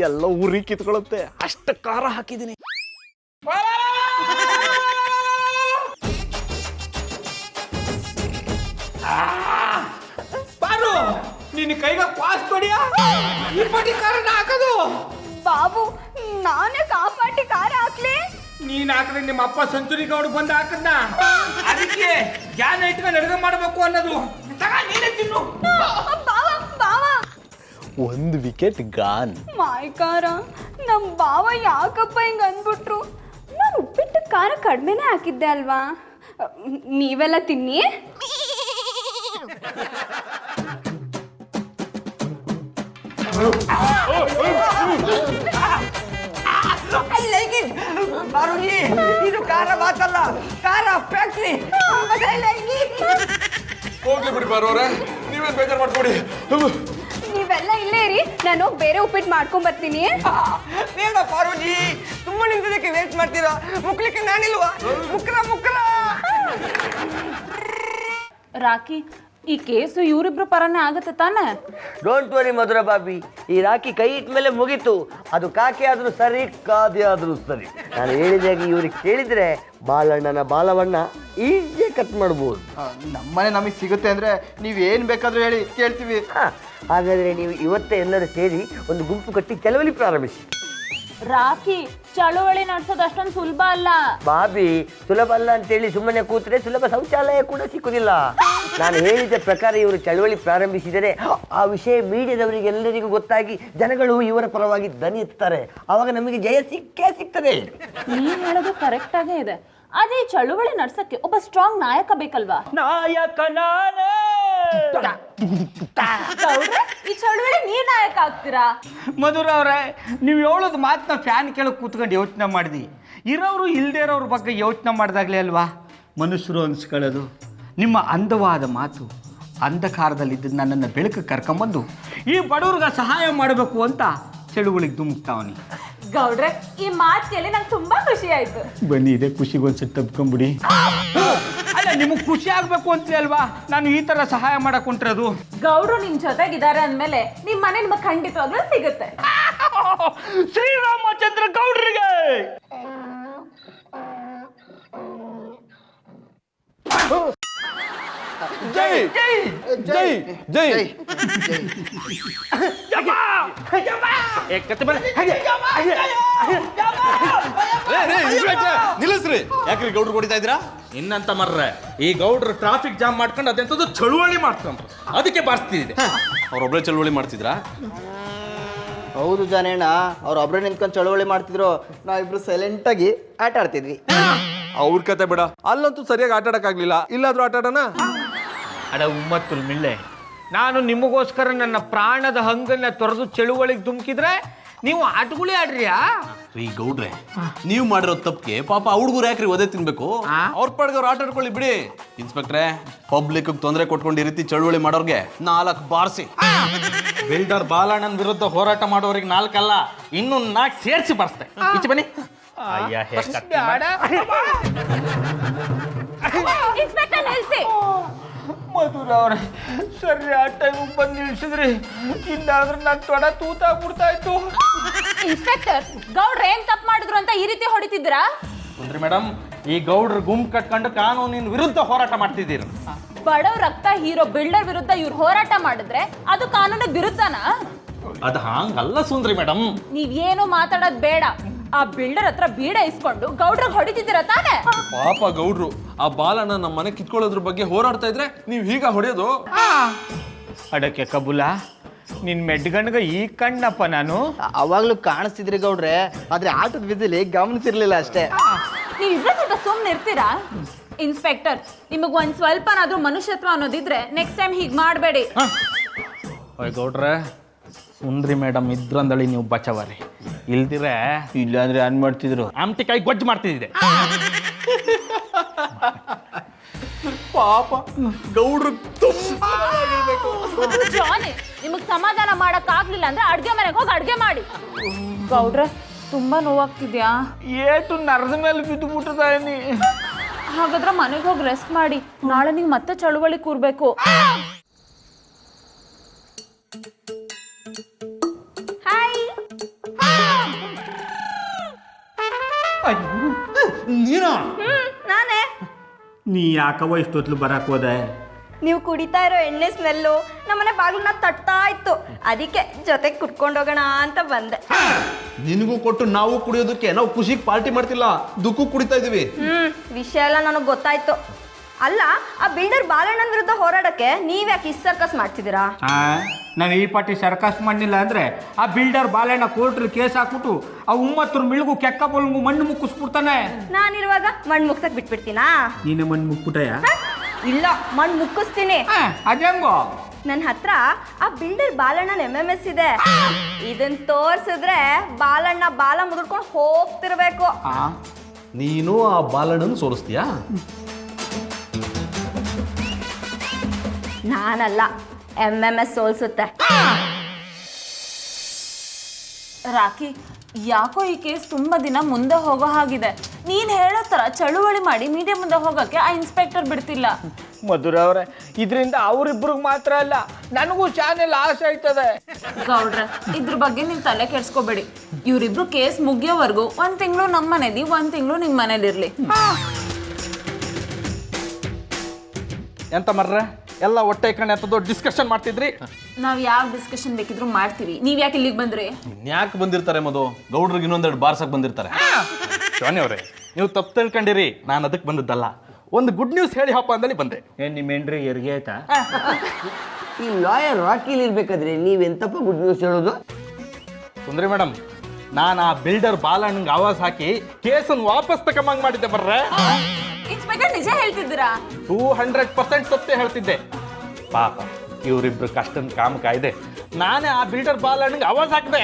ಎಲ್ಲ ಉರಿ ಕಿತ್ಕೊಳ್ಳುತ್ತೆ, ಅಷ್ಟ ಖಾರ ಹಾಕಿದ್ದೀನಿ. ಪಾರು, ನಿನ್ನ ಕೈಗ ಪಾಸ್ ಕೊಡಿಯಾ? ಈ ಪಟ್ಟಿ ಕಾರಣ ಹಾಕೋದು. ಬಾಬು ನಾನೇ ಕಾಪಾಟಿ ಖಾರ ಹಾಕ್ಲಿ? ನೀನ್ ಹಾಕಿದ್ರೆ ನಿಮ್ಮ ಅಪ್ಪ ಸೆಂಚುರಿ ಗೌಡ ಬಂದು ಹಾಕದ್ನ, ಅದಕ್ಕೆ ಜ್ಞಾನ ಇಟ್ಕೊಂಡು ಅಡುಗೆ ಮಾಡಬೇಕು ಅನ್ನೋದು. ನೀನೇ ತಿನ್ನು. ಬಾವ ಬಾವ, 1 ವಿಕೆಟ್ ಗಾನ್. ಮಾಯ್ಕಾರ, ನಮ್ಮ ಬಾವ ಯಾಕಪ್ಪ ಹಿಂಗೆ ಅಂದ್ಬಿಟ್ರು? ನಾನು ಉಪ್ಪಿಟ್ಟು ಖಾರ ಕಡಿಮೆನೇ ಹಾಕಿದ್ದೆ ಅಲ್ವಾ? ನೀವೆಲ್ಲ ತಿನ್ನಿ. ಬಾರುಜಿ, ಇದು ಖಾರ ಮಾತಲ್ಲ, ಖಾರ ಫ್ಯಾಕ್ಟ್ರಿ. ಹೋಗ್ಲಿ ಬಿಡಿ ಬರೋರೆ, ನೀವೇನ್ ಬೇಜಾರು ಮಾಡ್ಕೊಡಿ. ನೀವೆಲ್ಲ ಇಲ್ಲೇ ಇರಿ, ನಾನು ಹೋಗಿ ಬೇರೆ ಉಪ್ಪಿಟ್ಟು ಮಾಡ್ಕೊಂಡ್ ಬರ್ತೀನಿ. ಬೇಡ ಪಾರುಜಿ, ತುಂಬಾ ನಿಮ್ದಕ್ಕೆ ವೇಸ್ಟ್ ಮಾಡ್ತೀರಾ. ಮುಕ್ಲಿಕ್ಕೆ ನಾನಿಲ್ವಾ? ಮುಕ್ರ ರಾಕಿ, ಈ ಕೇಸು ಇವರಿಬ್ರು ಪರನೇ ಆಗತ್ತೆ ತಾನೆ? ಡೋಂಟ್ ವರಿ ಮಧುರ ಬಾಬಿ, ಈ ರಾಖಿ ಕೈ ಇಟ್ಟ ಮೇಲೆ ಮುಗೀತು. ಅದು ಕಾಕೆ ಆದ್ರೂ ಸರಿ, ಕಾದೆ ಆದ್ರೂ ಸರಿ. ನಾನು ಹೇಳಿದಾಗ ಇವ್ರಿಗೆ ಕೇಳಿದ್ರೆ ಬಾಲಣ್ಣನ ಬಾಲವನ್ನ ಈಜೆ ಕಟ್ ಮಾಡ್ಬೋದು. ನಮ್ಮನೆ ನಮಗೆ ಸಿಗುತ್ತೆ ಅಂದರೆ ನೀವೇನು ಬೇಕಾದರೂ ಹೇಳಿ ಕೇಳ್ತೀವಿ. ಹಾಗಾದ್ರೆ ನೀವು ಇವತ್ತೇ ಎಲ್ಲರೂ ಸೇರಿ ಒಂದು ಗುಂಪು ಕಟ್ಟಿ ಚಳವಳಿ ಪ್ರಾರಂಭಿಸಿ. ರಾಖಿ, ಚಳುವಳಿ ನಡೆಸೋದು ಅಷ್ಟೊಂದು ಸುಲಭ ಅಲ್ಲ ಬಾಬಿ. ಸುಲಭ ಅಲ್ಲ ಅಂತೇಳಿ ಸುಮ್ಮನೆ ಕೂತ್ರೆ ಸುಲಭ ಶೌಚಾಲಯ ಕೂಡ ಸಿಕ್ಕುದಿಲ್ಲ. ನಾನು ಹೇಳಿದ ಪ್ರಕಾರ ಇವರು ಚಳವಳಿ ಪ್ರಾರಂಭಿಸಿದರೆ ಆ ವಿಷಯ ಮೀಡಿಯಾದವರಿಗೆಲ್ಲರಿಗೂ ಗೊತ್ತಾಗಿ ಜನಗಳು ಇವರ ಪರವಾಗಿ ದನಿ ಎತ್ತಾರೆ. ಆವಾಗ ನಮಗೆ ಜಯ ಸಿಕ್ಕೇ ಸಿಗ್ತದೆ. ನೀನ್ ಹೇಳೋದು ಕರೆಕ್ಟ್ ಆಗೇ ಇದೆ. ಅದೇ ಚಳುವಳಿ ನಡ್ಸಕ್ಕೆ ಒಬ್ಬ ಸ್ಟ್ರಾಂಗ್ ನಾಯಕ ಬೇಕಲ್ವಾ? ನಾಯಕ ನಾನೇ. ಗೌಡ್ರೆ, ಈ ಚಳುವಳಿ ನೀರ್ ನಾಯಕ ಆಗ್ತೀರಾ? ಮಧುರ ಅವರೇ, ನೀವು ಹೇಳೋದು ಮಾತನ್ನ ಫ್ಯಾನ್ ಕೆಳಗೆ ಕೂತ್ಕೊಂಡು ಯೋಚನೆ ಮಾಡಿದ್ವಿ. ಇರೋರು ಇಲ್ಲದೇ ಇರೋರ ಬಗ್ಗೆ ಯೋಚನೆ ಮಾಡಿದಾಗಲೇ ಅಲ್ವಾ ಮನುಷ್ಯರು ಅನ್ಸ್ಕೊಳ್ಳೋದು. ನಿಮ್ಮ ಅಂದವಾದ ಮಾತು ಅಂಧಕಾರದಲ್ಲಿದ್ದ ನನ್ನನ್ನು ಬೆಳಕಿಗೆ ಕರ್ಕೊಂಬಂದು ಈ ಬಡವ್ರಿಗೆ ಸಹಾಯ ಮಾಡಬೇಕು ಅಂತ ಚಳುವಳಿಗೆ ಧುಮುಕ್ತಾವನಿ. ಗೌಡ್ರೆ, ಈ ಮಾತು ಕೇಳಿ ನಂಗೆ ತುಂಬಾ ಖುಷಿ ಆಯ್ತು. ಬನ್ನಿ, ಇದೇ ಖುಷಿಗೊಂದ್ಸತಿ ತಪ್ಕೊಂಬಿಡಿ. ಅಲ್ಲ, ನಿಮಗೆ ಖುಷಿ ಆಗ್ಬೇಕು ಅಂತ ಅಲ್ವಾ ನಾನು ಈ ತರ ಸಹಾಯ ಮಾಡಕ್ ಹೊಂಟಿರೋದು. ಗೌಡ್ರು ನಿಮ್ ಜೊತೆಗಿದ್ದಾರೆ ಅಂದ್ಮೇಲೆ ನಿಮ್ ಮನೆ ನಿಮಗೆ ಖಂಡಿತವಾಗ್ಲೂ ಸಿಗುತ್ತೆ. ಶ್ರೀರಾಮಚಂದ್ರ ಗೌಡ್ರಿಗೆ ಜೈ ಜೈ ಜೈ ಜೈ. ನಿಲ್ಲಿಸ್ರಿ, ಯಾಕ್ರಿ ಗೌಡ್ರು ಹೊಡಿತಾ ಇದ್ದೀರಾ? ಇನ್ನಂತ ಮರ್ರೆ, ಈ ಗೌಡ್ರು ಟ್ರಾಫಿಕ್ ಜಾಮ್ ಮಾಡ್ಕೊಂಡು ಅದೆಂತದ್ದು ಚಳುವಳಿ ಮಾಡ್ಕೊಂಡ್ರು, ಅದಕ್ಕೆ ಬಾರಿಸ್ತಿದೆ. ಅವ್ರೊಬ್ಬರೇ ಚಳುವಳಿ ಮಾಡ್ತಿದ್ರಾ? ಹೌದು ಜಾನೇಣ್ಣ, ಅವ್ರು ಒಬ್ಬರೇ ನಿಂತ್ಕೊಂಡು ಚಳುವಳಿ ಮಾಡ್ತಿದ್ರು, ನಾವಿಬ್ರು ಸೈಲೆಂಟಾಗಿ ಆಟ ಆಡ್ತಿದ್ವಿ. ಅವ್ರ ಕತೆ ಬಿಡ, ಅಲ್ಲಂತೂ ಸರಿಯಾಗಿ ಆಟ ಆಡಕ್ಕಾಗ್ಲಿಲ್ಲ. ಇಲ್ಲಾದ್ರೂ ಆಟ ಆಡೋಣ. ಅಡ ಉಮ್ಮತ್ತುಲ್ ಮಿಳ್ಳೆ, ನಾನು ನಿಮಗೋಸ್ಕರ ನನ್ನ ಪ್ರಾಣದ ಹಂಗನ್ನ ತೊರೆದು ಚಳುವಳಿಗೆ ಧುಮುಕಿದ್ರೆ ನೀವು ಆಟಗಳೇ ಆಡ್ರಿಯಾ? ರೀ ಗೌಡ್ರೆ, ನೀವು ಮಾಡಿರೋ ತಪ್ಪಿಗೆ ಪಾಪ ಹುಡುಗರು ಯಾಕ್ರಿ ಒದೆ ತಿನ್ಬೇಕು? ಅವ್ರ ಪಾಡ್ಗೆ ಅವ್ರು ಆಟ ಆಡ್ಕೊಳ್ಳಿ ಬಿಡಿ. ಇನ್ಸ್ಪೆಕ್ಟ್ರೆ, ಪಬ್ಲಿಕ್ ತೊಂದರೆ ಕೊಟ್ಕೊಂಡು ಈ ರೀತಿ ಚಳುವಳಿ ಮಾಡೋರ್ಗೆ 4 ಬಾರಿಸಿ. ಬಿಲ್ಡರ್ ಬಾಲಣ್ಣನ ವಿರುದ್ಧ ಹೋರಾಟ ಮಾಡೋರಿಗೆ 4 ಅಲ್ಲ, ಇನ್ನೂ 4 ಸೇರಿಸಿ ಬಾರಿಸ್ತೆ. ಈಚೆ ಬನ್ನಿ. ಇನ್ಸ್ಪೆಕ್ಟರ್ ನಿಲ್ಸಿ. ಮಧುರ ಅವ್ರೆ, ಸರಿ ಆ ಟೈಮಿಗೆ ಬಂದು ನಿಲ್ಸಿದ್ರಿ, ಇಲ್ಲಾಂದ್ರೆ ನಾನು ತೊಡ ತೂತಾಗ್ಬಿಡ್ತಾ ಇತ್ತು. ಇನ್ಸ್ಪೆಕ್ಟರ್, ಗೌಡ್ರು ಏನ್ ತಪ್ಪು ಮಾಡಿದ್ರು ಅಂತ ಈ ರೀತಿ ಹೊಡಿತಿದ್ದೀರಾ? ಸುಂದ್ರಿ ಮೇಡಮ್, ಈ ಗೌಡ್ರು ಗುಂಪು ಕಟ್ಕೊಂಡು ಕಾನೂನಿನ ವಿರುದ್ಧ ಹೋರಾಟ ಮಾಡ್ತಿದ್ದೀರಿ. ಬಡವ್ ರಕ್ತ ಹೀರೋ ಬಿಲ್ಡರ್ ವಿರುದ್ಧ ಇವ್ರು ಹೋರಾಟ ಮಾಡಿದ್ರೆ ಅದು ಕಾನೂನಿಗೆ ವಿರುದ್ಧನಾ? ಅದು ಹಾಂಗಲ್ಲ ಸುಂದ್ರಿ ಮೇಡಮ್. ನೀವೇನು ಮಾತಾಡೋದ್ ಬೇಡ. ಆ ಬಿಲ್ಡರ್ ಹತ್ರ ಬೀಡ ಇಸ್ಕೊಂಡು ಗೌಡ್ರಿಗೆ ಹೊಡಿತಿದ್ದೀರ ತಾನೆ? ಪಾಪ ಗೌಡ್ರು ಆ ಬಾಲಣ್ಣ ನಮ್ಮ ಮನೆ ಕಿತ್ಕೊಳ್ಳೋದ್ರ ಬಗ್ಗೆ ಹೋರಾಡ್ತಾ ಇದ್ರೆ ನೀವು ಹೀಗ ಹೊಡೆಯೋದು? ಅಡಕ್ಕೆ ಕಬೂಲ, ನಿನ್ ಮೆಡ್ಗಣ್ಗ ಈ ಕಣ್ಣಪ್ಪ ನಾನು. ಅವಾಗ್ಲೂ ಕಾಣಿಸ್ತಿದ್ರಿ ಗೌಡ್ರೆ, ಆದ್ರೆ ಆಟದ ಬಿಸಿಲಿ ಗಮನಿಸಿರ್ಲಿಲ್ಲ ಅಷ್ಟೇ. ನೀವಿಬ್ರು ಸ್ವಲ್ಪ ಸುಮ್ಮನೆ ಇರ್ತೀರಾ? ಇನ್ಸ್ಪೆಕ್ಟರ್, ನಿಮಗ್ ಒಂದ್ ಸ್ವಲ್ಪನಾದ್ರೂ ಮನುಷ್ಯತ್ವ ಅನ್ನೋದಿದ್ರೆ ನೆಕ್ಸ್ಟ್ ಟೈಮ್ ಹೀಗ್ ಮಾಡಬೇಡಿ. ಗೌಡ್ರೆ, ಸುಂದ್ರಿ ಮೇಡಮ್ ಇದ್ರಂದಳಿ ನೀವು ಬಚವರಿ, ಇಲ್ದಿರೆ ಇಲ್ಲಾಂದ್ರೆ ಅನ್ ಮಾಡ್ತಿದ್ರು. ಆಮ್ಟಿ ಕೈ ಗೊಜ್ಜು ಮಾಡ್ತಿದ್ದೆ. ಪಾಪ ಗೌಡ್ರು ತುಂಬಾ ಜಾನಿ, ನಿಮಗ್ ಸಮಾಧಾನ ಮಾಡಕ್ ಆಗ್ಲಿಲ್ಲ ಅಂದ್ರೆ ಅಡ್ಗೆ ಮನೆಗೆ ಹೋಗಿ ಅಡ್ಗೆ ಮಾಡಿ. ಗೌಡ್ರೆ, ತುಂಬಾ ನೋವಾಗ್ತಿದ್ಯಾ? ಏಟು ನರದ ಮೇಲೆ ಬಿದ್ದು ಬಿಟ್ಟದಾನಿ. ಹಾಗಾದ್ರೆ ಮನೆಗೆ ಹೋಗಿ ರೆಸ್ಟ್ ಮಾಡಿ, ನಾಳೆ ನೀವು ಮತ್ತೆ ಚಳುವಳಿ ಕೂರ್ಬೇಕು. ನಾನೇ. ನೀ ಯಾಕವ ಇಷ್ಟೊತ್ಲು ಬರಕ್ ಹೋದೆ? ನೀವು ಕುಡಿತಾ ಇರೋ ಎಣ್ಣೆ ಸ್ಮೆಲ್ಲು ನಮ್ಮನೆ ಬಾಗಿಲನ್ನ ತಟ್ತಾ ಇತ್ತು, ಅದಕ್ಕೆ ಜೊತೆಗೆ ಕುಟ್ಕೊಂಡೋಗೋಣ ಅಂತ ಬಂದೆ. ನಿನಗೂ ಕೊಟ್ಟು ನಾವು ಕುಡಿಯೋದಕ್ಕೆ ನಾವು ಖುಷಿಗೆ ಪಾರ್ಟಿ ಮಾಡ್ತಿಲ್ಲ, ದುಃಖಕ್ಕೆ ಕುಡಿತಾ ಇದೀವಿ. ವಿಷಯ ಎಲ್ಲ ನನಗೆ ಗೊತ್ತಾಯ್ತು. ಅಲ್ಲ, ಆ ಬಿಲ್ಡರ್ ಬಾಲಣ್ಣನ ವಿರುದ್ಧ ಹೋರಾಡಕ್ಕೆ ನೀವ್ಯಾಕೆ ಇಸ್ ಸರ್ಕಸ್ ಮಾಡ್ತಿದ್ದೀರಾ? ನಾನು ಈ ಪಾರ್ಟಿ ಸರ್ಕಸ್ ಮಾಡಲಿಲ್ಲ ಅಂದ್ರೆ ಆ ಬಿಲ್ಡರ್ ಬಾಲಣ್ಣ ಕೋರ್ಟ್ರಿ ಕೇಸ್ ಹಾಕ್ಬಿಟ್ಟು ಆ ಉಮ್ಮತ್ರ ಮಿಳ್ಗು ಕೆಕ್ಕ ಬಲ್ಗು ಮಣ್ಣು ಮುಕ್ಕಿಸ್ಬಿಡ್ತಾನೆ. ನಾನಿರುವಾಗ ಮಣ್ಣು ಮುಗ್ಸಕ್ ಬಿಟ್ಬಿಡ್ತೀನಾ? ನೀನೆ ಮಣ್ಣು ಮುಕ್ಬಿಟ್ಟಯ? ಇಲ್ಲ, ಮಣ್ಣು ಮುಕ್ಕಿಸ್ತೀನಿ. ಅದಂಗೋ ನನ್ನ ಹತ್ರ ಆ ಬಿಲ್ಡರ್ ಬಾಲಣ್ಣನ MMS ಇದೆ. ಇದನ್ ತೋರ್ಸಿದ್ರೆ ಬಾಲಣ್ಣ ಬಾಲ ಮುದುಡ್ಕೊಂಡು ಹೋಗ್ತಿರ್ಬೇಕು. ನೀನು ಆ ಬಾಲಣ್ಣನ ಸೋಲಿಸ್ತೀಯಾ? ನಾನಲ್ಲ, MMS ಸೋಲ್ಸುತ್ತೆ. ರಾಕಿ, ಯಾಕೋ ಈ ಕೇಸ್ ತುಂಬಾ ದಿನ ಮುಂದೆ ಹೋಗೋ ಹಾಗಿದೆ. ನೀನ್ ಹೇಳೋ ತರ ಚಳುವಳಿ ಮಾಡಿ ಮೀಡಿಯಾ ಮುಂದೆ ಹೋಗಕ್ಕೆ ಆ ಇನ್ಸ್ಪೆಕ್ಟರ್ ಬಿಡ್ತಿಲ್ಲ. ಮಧುರ ಅವ್ರೆ, ಇದರಿಂದ ಅವ್ರಿಬ್ರಿಗೆ ಮಾತ್ರ ಅಲ್ಲ, ನನಗೂ ಚಾನೆಲ್ ಆಸೆ ಆಯ್ತದೆ. ಗೌಡ್ರೆ, ಇದ್ರ ಬಗ್ಗೆ ನೀವು ತಲೆ ಕೆಡ್ಸ್ಕೋಬೇಡಿ. ಇವ್ರಿಬ್ರು ಕೇಸ್ ಮುಗಿಯೋವರೆಗೂ 1 ತಿಂಗಳು ನಮ್ಮ ಮನೇಲಿ 1 ತಿಂಗಳು ನಿಮ್ಮ ಮನೇಲಿರ್ಲಿ. ಎಂತ ಮರ್ರೆ ಎಲ್ಲ ಹೊಟ್ಟೆ ಕಣೆ ಅಂತದ್ದು ಡಿಸ್ಕಷನ್ ಮಾಡ್ತಿದ್ರಿ. ನಾವ್ ಯಾವ ಡಿಸ್ಕಷನ್ ಬೇಕಿದ್ರು ಮಾಡ್ತೀವಿ. ನೀವ್ ಯಾಕೆ ಇಲ್ಲಿಗೆ ಬಂದ್ರಿ? ಇನ್ಯಾಕೆ ಬಂದಿರ್ತಾರೆ ಮಧು? ಗೌಡ್ರಿಗೆ ಇನ್ನೊಂದೆರಡು ಬಾರ್ಸಕ್ ಬಂದಿರ್ತಾರೆ. ಶಿವಾನಿ ಅವ್ರೆ, ನೀವು ತಪ್ಪು ತಿಳ್ಕೊಂಡಿರಿ, ನಾನು ಅದಕ್ಕೆ ಬಂದದ್ದಲ್ಲ. ಒಂದು ಗುಡ್ ನ್ಯೂಸ್ ಹೇಳಿ ಹಪ್ಪ ಅಂದೇಳಿ ಬಂದೆ. ನಿಮ್ಮ ಹೆಂಡ್ರಿ ಹೆರಿಗೆ ಆಯ್ತಾ? ಈ ಲಾಯರ್ ರಾಕಿಲ್ ಇರ್ಬೇಕಾದ್ರೆ ನೀವೆಂತಪ್ಪ ಗುಡ್ ನ್ಯೂಸ್ ಹೇಳೋದು? ಸುಂದ್ರಿ ಮೇಡಮ್, ನಾನು ಆ ಬಿಲ್ಡರ್ ಬಾಲಣ್ಣಂಗೆ ಆವಾಜ್ ಹಾಕಿ ಕೇಸನ್ನು ವಾಪಸ್ ತಗೊಂಬಂಗ್ ಮಾಡಿದ್ದೆ ಬರ್ರೆ. ಇನ್ಸ್ಪೆಕ್ಟರ್ ನಿಜ ಹೇಳ್ತಿದ್ದೀರಾ? 200% ಸತ್ಯ ಹೇಳ್ತಿದ್ದೆ. ಪಾಪ ಇವರಿಬ್ರು ಕಷ್ಟದ ಕಾಮ ಕಾಯ್ದೆ ನಾನೇ ಆ ಬಿಲ್ಡರ್ ಬಾಲಣ್ಣಂಗೆ ಆವಾಜ್ ಹಾಕಿದೆ.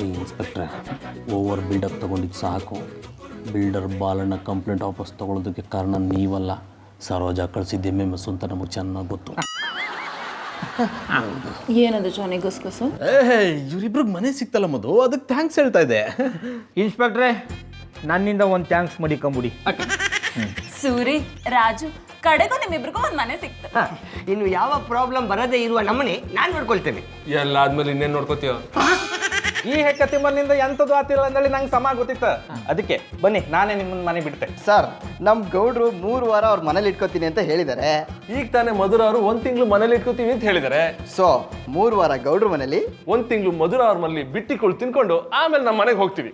ಇನ್ಸ್ಪೆಕ್ಟ್ರೆ, ಓವರ್ ಬಿಲ್ಡಪ್ ತಗೊಂಡಿದ್ದು ಸಾಕು. ಬಿಲ್ಡರ್ ಬಾಲಣ್ಣ ಕಂಪ್ಲೇಂಟ್ ವಾಪಸ್ ತಗೊಳ್ಳೋದಕ್ಕೆ ಕಾರಣ ನೀವಲ್ಲ, ಸರೋಜಾ ಕಳಿಸಿದ್ದ MMS ಅಂತ ನಮಗೆ ಚೆನ್ನಾಗಿ ಗೊತ್ತು. ಏನದು ಜೋನಿ ಗುಸ್ಗುಸು? ಇವರಿಬ್ರಿಗೆ ಮನೆ ಸಿಕ್ತಲ್ಲ ಮಧು, ಅದಕ್ಕೆ ಥ್ಯಾಂಕ್ಸ್ ಹೇಳ್ತಾ ಇದೆ. ಇನ್ಸ್ಪೆಕ್ಟ್ರೆ, ನನ್ನಿಂದ ಒಂದು ಥ್ಯಾಂಕ್ಸ್ ಮಾಡಿಕೊಂಬಿಡಿ. ಸೂರಿ, ರಾಜು, ಕಡೆಗೂ ನಿಮ್ಮಿಬ್ರಿಗೂ ಒಂದು ಮನೆ ಸಿಕ್ತು. ಇನ್ನು ಯಾವ ಪ್ರಾಬ್ಲಮ್ ಬರದೇ ಇರುವ ನಮ್ಮನೆ ನಾನು ನೋಡ್ಕೊಳ್ತೇನೆ. ಎಲ್ಲ ಆದ್ಮೇಲೆ ಇನ್ನೇನು ನೋಡ್ಕೋತೀಯ? ಈ ಹೆಕ್ಕತಿ ಮನೆಯಿಂದ ಎಂಥದ್ದು ಆತಿಲ್ಲ ಅಂದೇಳಿ ನಂಗೆ ಸಮ ಗೊತ್ತಿತ್ತು. ಅದಕ್ಕೆ ಬನ್ನಿ, ನಾನೇ ನಿಮ್ಮನ್ನ ಮನೆ ಬಿಡ್ತೆ. ಸರ್, ನಮ್ಮ ಗೌಡ್ರು 3 ವಾರ ಅವ್ರ ಮನೇಲಿ ಇಟ್ಕೋತೀನಿ ಅಂತ ಹೇಳಿದ್ದಾರೆ. ಈಗ ತಾನೇ ಮಧುರ ಅವರು 1 ತಿಂಗಳು ಮನೇಲಿ ಇಟ್ಕೋತೀವಿ ಅಂತ ಹೇಳಿದ್ದಾರೆ. ಸೊ 3 ವಾರ ಗೌಡ್ರ ಮನೇಲಿ, 1 ತಿಂಗಳು ಮಧುರ ಅವ್ರ ಮನೇಲಿ ಬಿಟ್ಟಿಕೊಂಡು ತಿನ್ಕೊಂಡು ಆಮೇಲೆ ನಮ್ಮ ಮನೆಗೆ ಹೋಗ್ತೀವಿ.